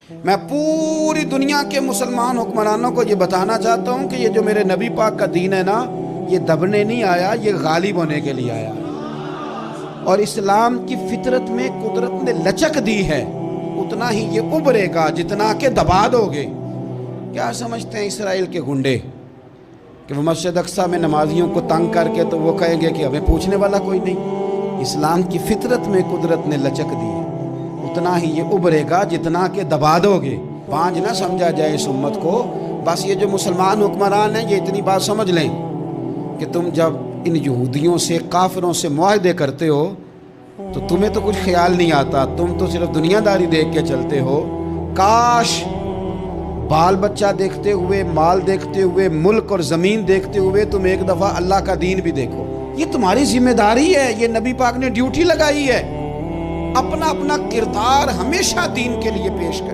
मैं पूरी दुनिया के मुसलमान हुक्मरानों को ये बताना चाहता हूँ कि ये जो मेरे नबी पाक का दीन है ना, ये दबने नहीं आया, ये गालिब होने के लिए आया। और इस्लाम की फितरत में कुदरत ने लचक दी है, उतना ही ये उभरेगा जितना के दबा दोगे। क्या समझते हैं इसराइल के गुंडे कि वो मस्जिद अक्सा में नमाजियों को तंग करके तो वो कहेंगे कि हमें पूछने वाला कोई नहीं। इस्लाम की फितरत में कुदरत ने लचक दी है, उतना ही ये उभरेगा जितना के दबा दोगे। बांझ ना समझा जाए इस उम्मत को। बस ये जो मुसलमान हुक्मरान हैं, ये इतनी बात समझ लें कि तुम जब इन यहूदियों से, काफिरों से मुआहदे करते हो तो तुम्हें तो कुछ ख्याल नहीं आता, तुम तो सिर्फ दुनियादारी देख के चलते हो। काश बाल बच्चा देखते हुए, माल देखते हुए, मुल्क और ज़मीन देखते हुए तुम एक दफ़ा अल्लाह का दीन भी देखो। ये तुम्हारी जिम्मेदारी है, ये नबी पाक ने ड्यूटी लगाई है। अपना अपना किरदार हमेशा दीन के लिए पेश करें।